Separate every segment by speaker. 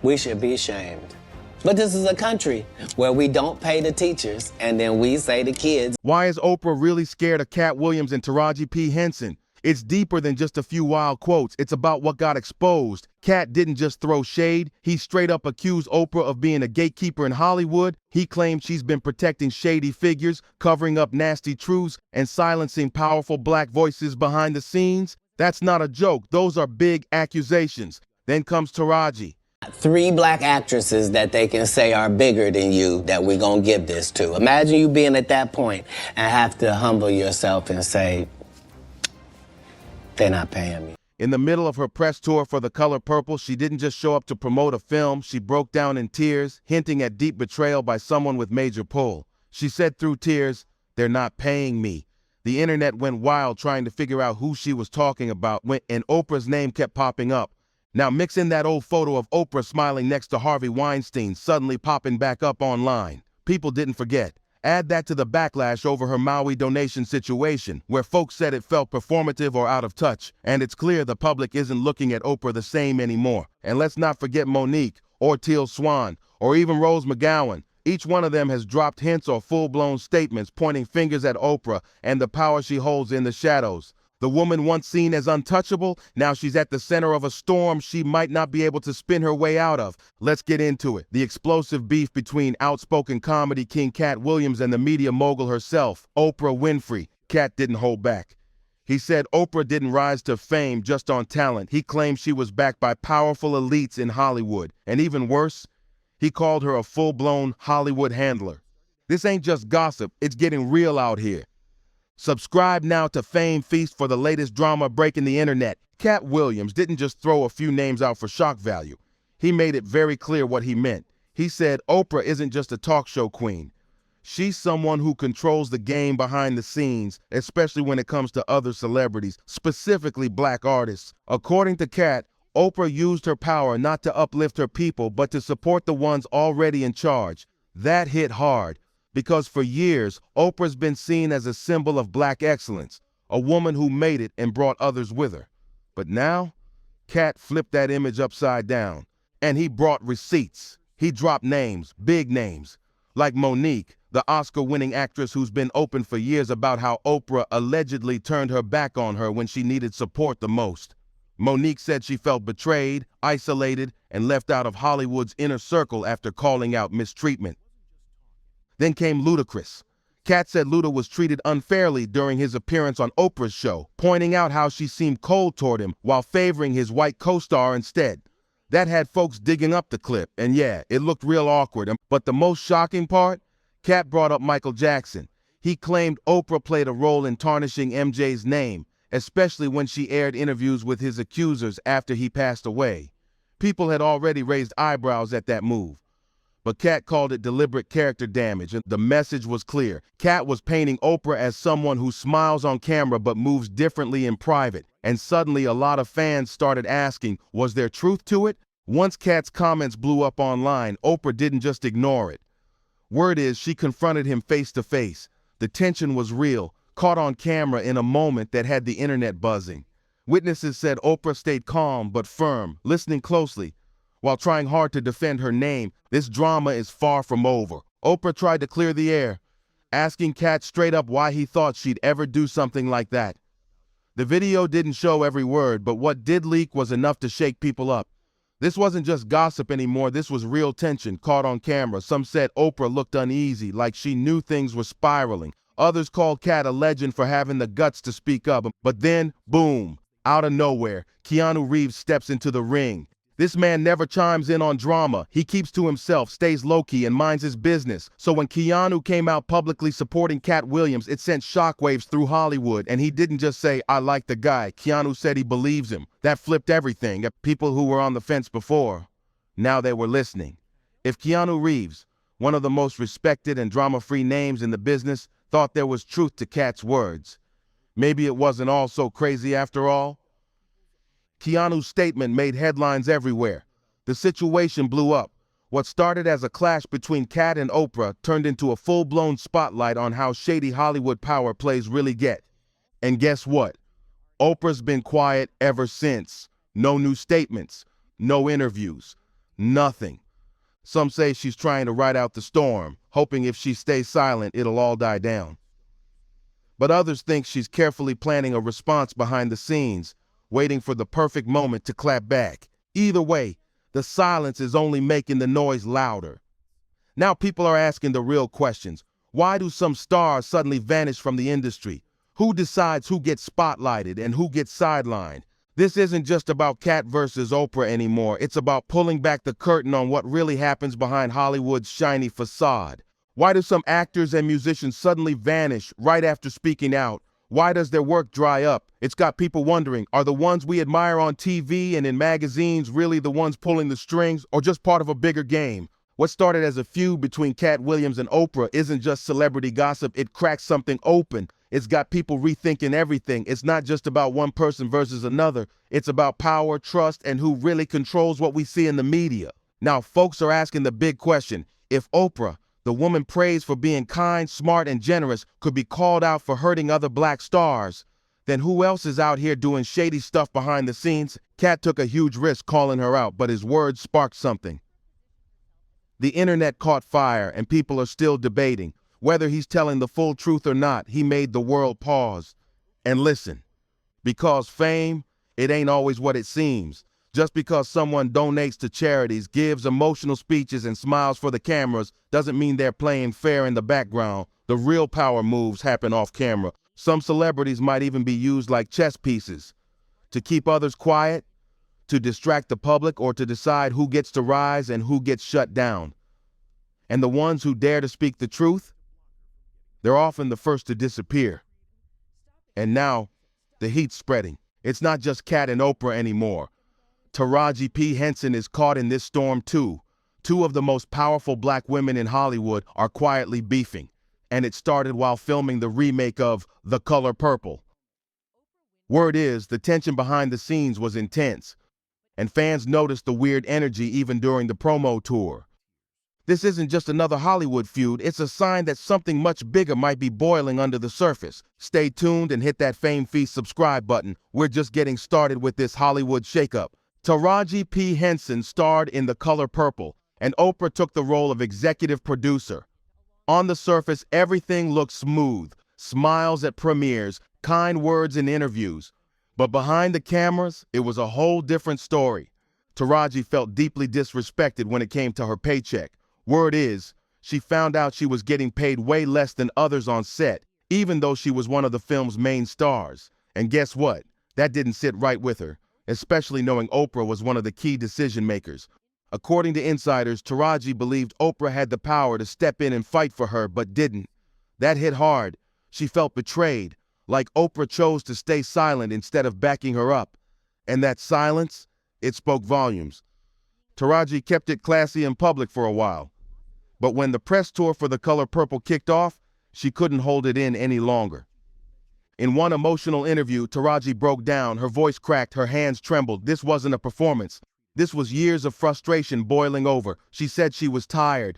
Speaker 1: We should be ashamed. But this is a country where we don't pay the teachers, and then we say to kids.
Speaker 2: Why is Oprah really scared of Katt Williams and Taraji P. Henson? It's deeper than just a few wild quotes. It's about what got exposed. Katt didn't just throw shade. He straight up accused Oprah of being a gatekeeper in Hollywood. He claimed she's been protecting shady figures, covering up nasty truths, and silencing powerful black voices behind the scenes. That's not a joke. Those are big accusations. Then comes Taraji.
Speaker 1: 3 black actresses that they can say are bigger than you that we're gonna give this to. Imagine you being at that point and have to humble yourself and say, they're not paying me.
Speaker 2: In the middle of her press tour for The Color Purple, she didn't just show up to promote a film. She broke down in tears, hinting at deep betrayal by someone with major pull. She said through tears, they're not paying me. The internet went wild trying to figure out who she was talking about, and Oprah's name kept popping up. Now mix in that old photo of Oprah smiling next to Harvey Weinstein suddenly popping back up online. People didn't forget. Add that to the backlash over her Maui donation situation, where folks said it felt performative or out of touch, and it's clear the public isn't looking at Oprah the same anymore. And let's not forget Monique, or Teal Swan, or even Rose McGowan. Each one of them has dropped hints or full-blown statements pointing fingers at Oprah and the power she holds in the shadows. The woman once seen as untouchable, now she's at the center of a storm she might not be able to spin her way out of. Let's get into it. The explosive beef between outspoken comedy king Katt Williams and the media mogul herself, Oprah Winfrey. Katt didn't hold back. He said Oprah didn't rise to fame just on talent. He claimed she was backed by powerful elites in Hollywood. And even worse, he called her a full-blown Hollywood handler. This ain't just gossip, it's getting real out here. Subscribe now to Fame Feast for the latest drama breaking the internet. Katt Williams didn't just throw a few names out for shock value. He made it very clear what he meant. He said Oprah isn't just a talk show queen. She's someone who controls the game behind the scenes, especially when it comes to other celebrities, specifically black artists. According to Katt, Oprah used her power not to uplift her people, but to support the ones already in charge. That hit hard. Because for years, Oprah's been seen as a symbol of black excellence, a woman who made it and brought others with her. But now, Katt flipped that image upside down, and he brought receipts. He dropped names, big names, like Monique, the Oscar-winning actress who's been open for years about how Oprah allegedly turned her back on her when she needed support the most. Monique said she felt betrayed, isolated, and left out of Hollywood's inner circle after calling out mistreatment. Then came Ludacris. Katt said Luda was treated unfairly during his appearance on Oprah's show, pointing out how she seemed cold toward him while favoring his white co-star instead. That had folks digging up the clip, and yeah, it looked real awkward. But the most shocking part? Katt brought up Michael Jackson. He claimed Oprah played a role in tarnishing MJ's name, especially when she aired interviews with his accusers after he passed away. People had already raised eyebrows at that move. But Katt called it deliberate character damage, and the message was clear. Katt was painting Oprah as someone who smiles on camera but moves differently in private. And suddenly a lot of fans started asking, was there truth to it? Once Katt's comments blew up online, Oprah didn't just ignore it. Word is she confronted him face to face. The tension was real, caught on camera in a moment that had the internet buzzing. Witnesses said Oprah stayed calm but firm, listening closely. While trying hard to defend her name, this drama is far from over. Oprah tried to clear the air, asking Katt straight up why he thought she'd ever do something like that. The video didn't show every word, but what did leak was enough to shake people up. This wasn't just gossip anymore, this was real tension, caught on camera. Some said Oprah looked uneasy, like she knew things were spiraling. Others called Katt a legend for having the guts to speak up. But then, boom, out of nowhere, Keanu Reeves steps into the ring. This man never chimes in on drama. He keeps to himself, stays low-key, and minds his business. So when Keanu came out publicly supporting Katt Williams, it sent shockwaves through Hollywood. And he didn't just say, I like the guy. Keanu said he believes him. That flipped everything. People who were on the fence before, now they were listening. If Keanu Reeves, one of the most respected and drama-free names in the business, thought there was truth to Katt's words, maybe it wasn't all so crazy after all. Keanu's statement made headlines everywhere. The situation blew up. What started as a clash between Katt and Oprah turned into a full-blown spotlight on how shady Hollywood power plays really get. And guess what? Oprah's been quiet ever since. No new statements, no interviews, nothing. Some say she's trying to ride out the storm, hoping if she stays silent, it'll all die down. But others think she's carefully planning a response behind the scenes, waiting for the perfect moment to clap back. Either way, the silence is only making the noise louder. Now people are asking the real questions. Why do some stars suddenly vanish from the industry? Who decides who gets spotlighted and who gets sidelined? This isn't just about Katt versus Oprah anymore. It's about pulling back the curtain on what really happens behind Hollywood's shiny facade. Why do some actors and musicians suddenly vanish right after speaking out? Why does their work dry up? It's got people wondering, are the ones we admire on TV and in magazines really the ones pulling the strings, or just part of a bigger game? What started as a feud between Katt Williams and Oprah isn't just celebrity gossip, it cracks something open. It's got people rethinking everything. It's not just about one person versus another. It's about power, trust, and who really controls what we see in the media. Now, folks are asking the big question. If Oprah, the woman praised for being kind, smart, and generous, could be called out for hurting other black stars, then who else is out here doing shady stuff behind the scenes? Katt took a huge risk calling her out, but his words sparked something. The internet caught fire, and people are still debating. Whether he's telling the full truth or not, he made the world pause and listen. Because fame, it ain't always what it seems. Just because someone donates to charities, gives emotional speeches, and smiles for the cameras doesn't mean they're playing fair in the background. The real power moves happen off camera. Some celebrities might even be used like chess pieces to keep others quiet, to distract the public, or to decide who gets to rise and who gets shut down. And the ones who dare to speak the truth, they're often the first to disappear. And now, the heat's spreading. It's not just Katt and Oprah anymore. Taraji P. Henson is caught in this storm too. Two of the most powerful black women in Hollywood are quietly beefing. And it started while filming the remake of The Color Purple. Word is, the tension behind the scenes was intense. And fans noticed the weird energy even during the promo tour. This isn't just another Hollywood feud, it's a sign that something much bigger might be boiling under the surface. Stay tuned and hit that Fame Feast subscribe button. We're just getting started with this Hollywood shakeup. Taraji P. Henson starred in The Color Purple, and Oprah took the role of executive producer. On the surface, everything looked smooth. Smiles at premieres, kind words in interviews. But behind the cameras, it was a whole different story. Taraji felt deeply disrespected when it came to her paycheck. Word is, she found out she was getting paid way less than others on set, even though she was one of the film's main stars. And guess what? That didn't sit right with her, especially knowing Oprah was one of the key decision makers. According to insiders, Taraji believed Oprah had the power to step in and fight for her, but didn't. That hit hard. She felt betrayed, like Oprah chose to stay silent instead of backing her up. And that silence, it spoke volumes. Taraji kept it classy in public for a while. But when the press tour for The Color Purple kicked off, she couldn't hold it in any longer. In one emotional interview, Taraji broke down, her voice cracked, her hands trembled. This wasn't a performance. This was years of frustration boiling over. She said she was tired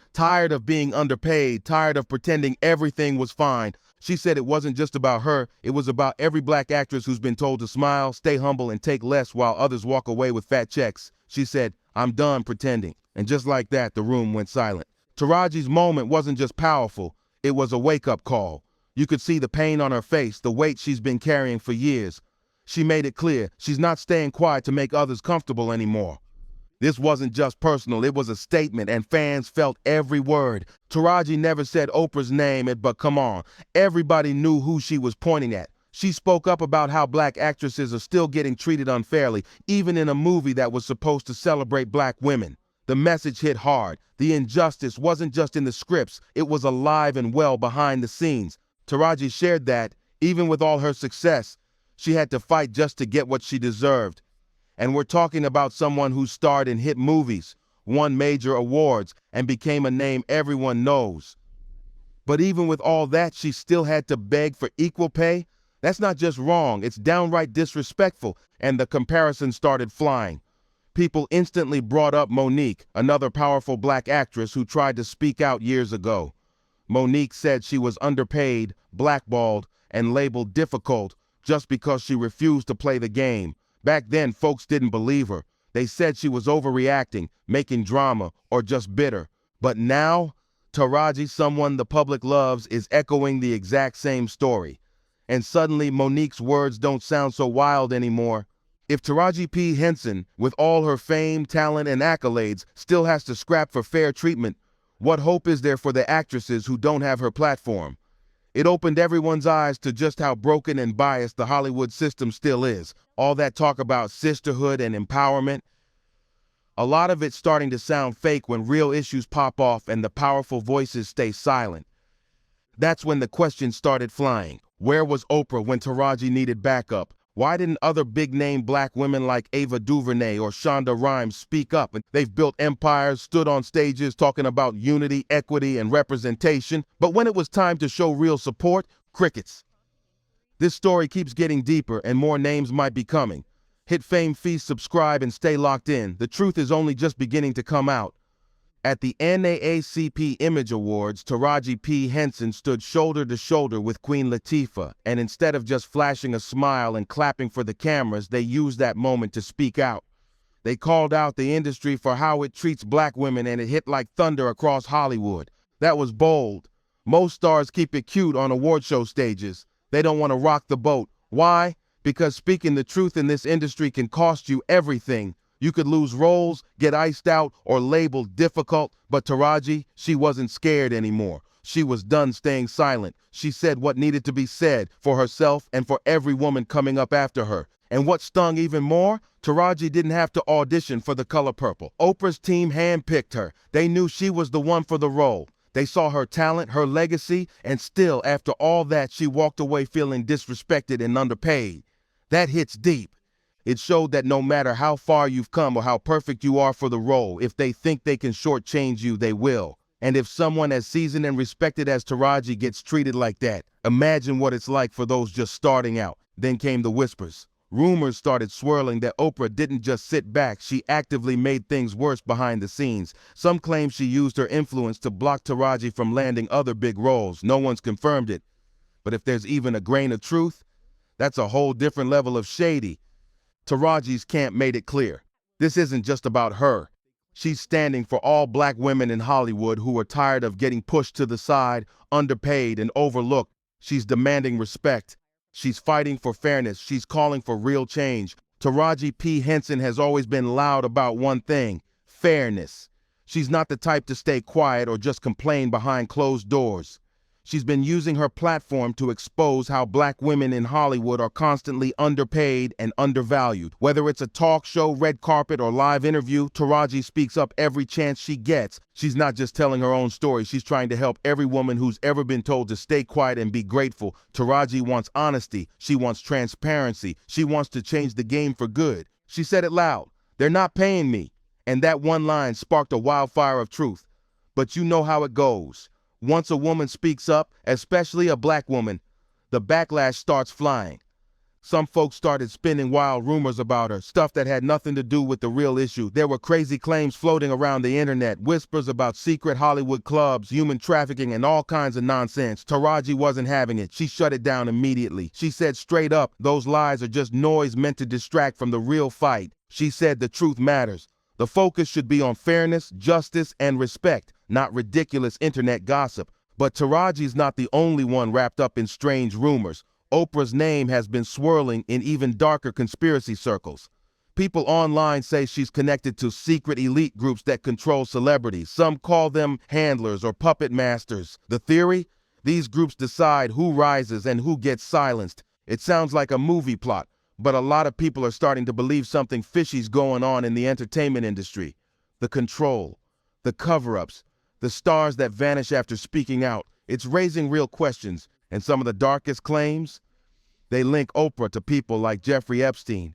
Speaker 2: of being underpaid, tired of pretending everything was fine. She said it wasn't just about her, it was about every black actress who's been told to smile, stay humble, and take less while others walk away with fat checks. She said, "I'm done pretending." And just like that, the room went silent. Taraji's moment wasn't just powerful, it was a wake-up call. You could see the pain on her face, the weight she's been carrying for years. She made it clear she's not staying quiet to make others comfortable anymore. This wasn't just personal, it was a statement, and fans felt every word. Taraji never said Oprah's name, but come on, everybody knew who she was pointing at. She spoke up about how black actresses are still getting treated unfairly, even in a movie that was supposed to celebrate black women. The message hit hard. The injustice wasn't just in the scripts, it was alive and well behind the scenes. Taraji shared that, even with all her success, she had to fight just to get what she deserved. And we're talking about someone who starred in hit movies, won major awards, and became a name everyone knows. But even with all that, she still had to beg for equal pay? That's not just wrong, it's downright disrespectful, and the comparison started flying. People instantly brought up Mo'Nique, another powerful black actress who tried to speak out years ago. Mo'Nique said she was underpaid, blackballed, and labeled difficult just because she refused to play the game. Back then, folks didn't believe her. They said she was overreacting, making drama, or just bitter. But now, Taraji, someone the public loves, is echoing the exact same story. And suddenly, Monique's words don't sound so wild anymore. If Taraji P. Henson, with all her fame, talent, and accolades, still has to scrap for fair treatment, what hope is there for the actresses who don't have her platform? It opened everyone's eyes to just how broken and biased the Hollywood system still is. All that talk about sisterhood and empowerment, a lot of it's starting to sound fake when real issues pop off and the powerful voices stay silent. That's when the questions started flying. Where was Oprah when Taraji needed backup? Why didn't other big-name black women like Ava DuVernay or Shonda Rhimes speak up? They've built empires, stood on stages talking about unity, equity, and representation, but when it was time to show real support, crickets. This story keeps getting deeper and more names might be coming. Hit Fame Feast, subscribe, and stay locked in. The truth is only just beginning to come out. At the NAACP Image Awards, Taraji P. Henson stood shoulder to shoulder with Queen Latifah, and instead of just flashing a smile and clapping for the cameras, they used that moment to speak out. They called out the industry for how it treats black women, and it hit like thunder across Hollywood. That was bold. Most stars keep it cute on award show stages. They don't want to rock the boat. Why? Because speaking the truth in this industry can cost you everything. You could lose roles, get iced out, or labeled difficult, but Taraji, she wasn't scared anymore. She was done staying silent. She said what needed to be said for herself and for every woman coming up after her. And what stung even more, Taraji didn't have to audition for The Color Purple. Oprah's team handpicked her. They knew she was the one for the role. They saw her talent, her legacy, and still, after all that, she walked away feeling disrespected and underpaid. That hits deep. It showed that no matter how far you've come or how perfect you are for the role, if they think they can shortchange you, they will. And if someone as seasoned and respected as Taraji gets treated like that, imagine what it's like for those just starting out. Then came the whispers. Rumors started swirling that Oprah didn't just sit back, she actively made things worse behind the scenes. Some claim she used her influence to block Taraji from landing other big roles. No one's confirmed it. But if there's even a grain of truth, that's a whole different level of shady. Taraji's camp made it clear. This isn't just about her. She's standing for all black women in Hollywood who are tired of getting pushed to the side, underpaid, and overlooked. She's demanding respect. She's fighting for fairness. She's calling for real change. Taraji P. Henson has always been loud about one thing: fairness. She's not the type to stay quiet or just complain behind closed doors. She's been using her platform to expose how black women in Hollywood are constantly underpaid and undervalued. Whether it's a talk show, red carpet, or live interview, Taraji speaks up every chance she gets. She's not just telling her own story, she's trying to help every woman who's ever been told to stay quiet and be grateful. Taraji wants honesty, she wants transparency, she wants to change the game for good. She said it loud: "They're not paying me." And that one line sparked a wildfire of truth. But you know how it goes. Once a woman speaks up, especially a black woman, the backlash starts flying. Some folks started spinning wild rumors about her, stuff that had nothing to do with the real issue. There were crazy claims floating around the internet, whispers about secret Hollywood clubs, human trafficking, and all kinds of nonsense. Taraji wasn't having it. She shut it down immediately. She said straight up, those lies are just noise meant to distract from the real fight. She said the truth matters. The focus should be on fairness, justice, and respect, not ridiculous internet gossip. But Taraji's not the only one wrapped up in strange rumors. Oprah's name has been swirling in even darker conspiracy circles. People online say she's connected to secret elite groups that control celebrities. Some call them handlers or puppet masters. The theory? These groups decide who rises and who gets silenced. It sounds like a movie plot, but a lot of people are starting to believe something fishy's going on in the entertainment industry. The control, the cover-ups, the stars that vanish after speaking out. It's raising real questions, and some of the darkest claims? They link Oprah to people like Jeffrey Epstein,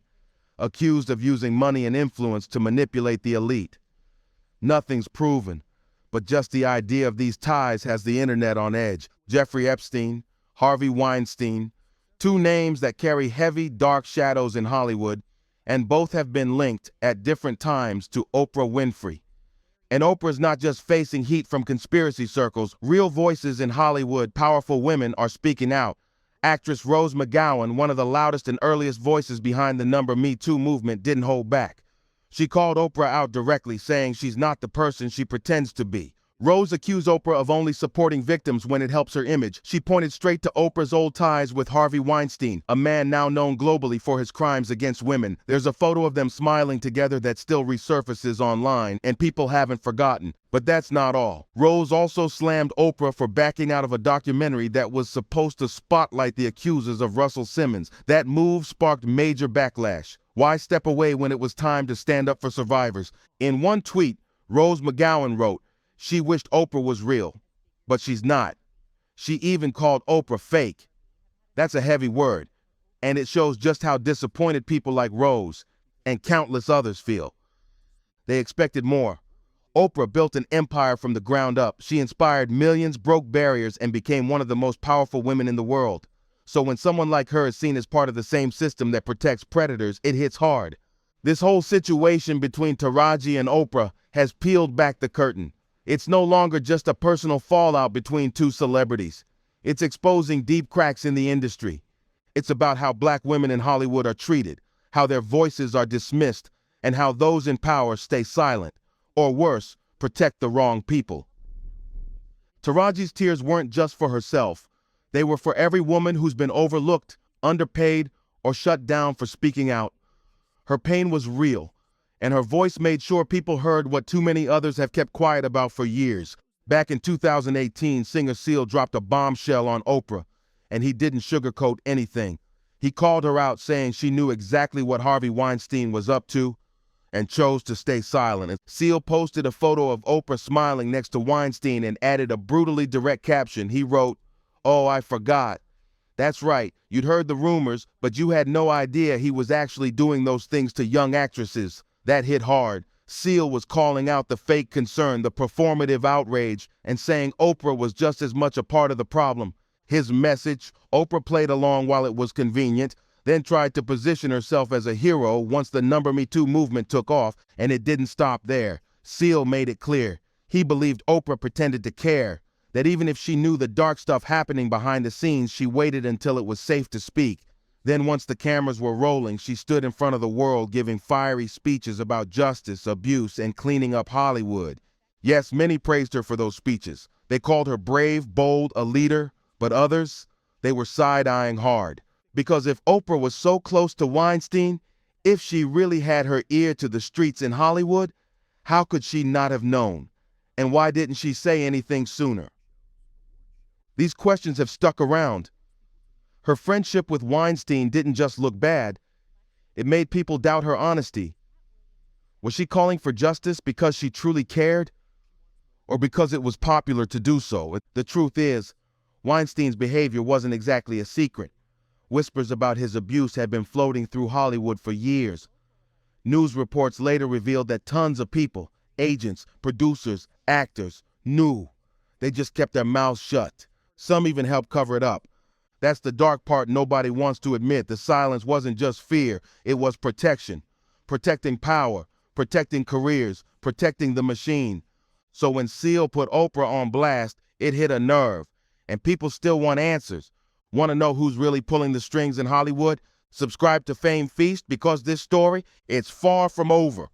Speaker 2: accused of using money and influence to manipulate the elite. Nothing's proven, but just the idea of these ties has the internet on edge. Jeffrey Epstein, Harvey Weinstein, two names that carry heavy, dark shadows in Hollywood, and both have been linked at different times to Oprah Winfrey. And Oprah's not just facing heat from conspiracy circles. Real voices in Hollywood, powerful women, are speaking out. Actress Rose McGowan, one of the loudest and earliest voices behind the Me Too movement, didn't hold back. She called Oprah out directly, saying she's not the person she pretends to be. Rose accused Oprah of only supporting victims when it helps her image. She pointed straight to Oprah's old ties with Harvey Weinstein, a man now known globally for his crimes against women. There's a photo of them smiling together that still resurfaces online, and people haven't forgotten. But that's not all. Rose also slammed Oprah for backing out of a documentary that was supposed to spotlight the accusers of Russell Simmons. That move sparked major backlash. Why step away when it was time to stand up for survivors? In one tweet, Rose McGowan wrote, she wished Oprah was real, but she's not. She even called Oprah fake. That's a heavy word, and it shows just how disappointed people like Rose and countless others feel. They expected more. Oprah built an empire from the ground up. She inspired millions, broke barriers, and became one of the most powerful women in the world. So when someone like her is seen as part of the same system that protects predators, it hits hard. This whole situation between Taraji and Oprah has peeled back the curtain. It's no longer just a personal fallout between two celebrities. It's exposing deep cracks in the industry. It's about how black women in Hollywood are treated, how their voices are dismissed, and how those in power stay silent, or worse, protect the wrong people. Taraji's tears weren't just for herself. They were for every woman who's been overlooked, underpaid, or shut down for speaking out. Her pain was real, and her voice made sure people heard what too many others have kept quiet about for years. Back in 2018, singer Seal dropped a bombshell on Oprah, and he didn't sugarcoat anything. He called her out, saying she knew exactly what Harvey Weinstein was up to and chose to stay silent. And Seal posted a photo of Oprah smiling next to Weinstein and added a brutally direct caption. He wrote, "Oh, I forgot. That's right, you'd heard the rumors, but you had no idea he was actually doing those things to young actresses." That hit hard. Seal was calling out the fake concern, the performative outrage, and saying Oprah was just as much a part of the problem. His message, Oprah played along while it was convenient, then tried to position herself as a hero once the Me Too movement took off, and it didn't stop there. Seal made it clear. He believed Oprah pretended to care, that even if she knew the dark stuff happening behind the scenes, she waited until it was safe to speak. Then once the cameras were rolling, she stood in front of the world giving fiery speeches about justice, abuse, and cleaning up Hollywood. Yes, many praised her for those speeches. They called her brave, bold, a leader, but others, they were side-eyeing hard. Because if Oprah was so close to Weinstein, if she really had her ear to the streets in Hollywood, how could she not have known? And why didn't she say anything sooner? These questions have stuck around. Her friendship with Weinstein didn't just look bad, it made people doubt her honesty. Was she calling for justice because she truly cared? Or because it was popular to do so? The truth is, Weinstein's behavior wasn't exactly a secret. Whispers about his abuse had been floating through Hollywood for years. News reports later revealed that tons of people, agents, producers, actors, knew. They just kept their mouths shut. Some even helped cover it up. That's the dark part nobody wants to admit. The silence wasn't just fear, it was protection. Protecting power, protecting careers, protecting the machine. So when Seal put Oprah on blast, it hit a nerve. And people still want answers. Want to know who's really pulling the strings in Hollywood? Subscribe to Fame Feast, because this story, it's far from over.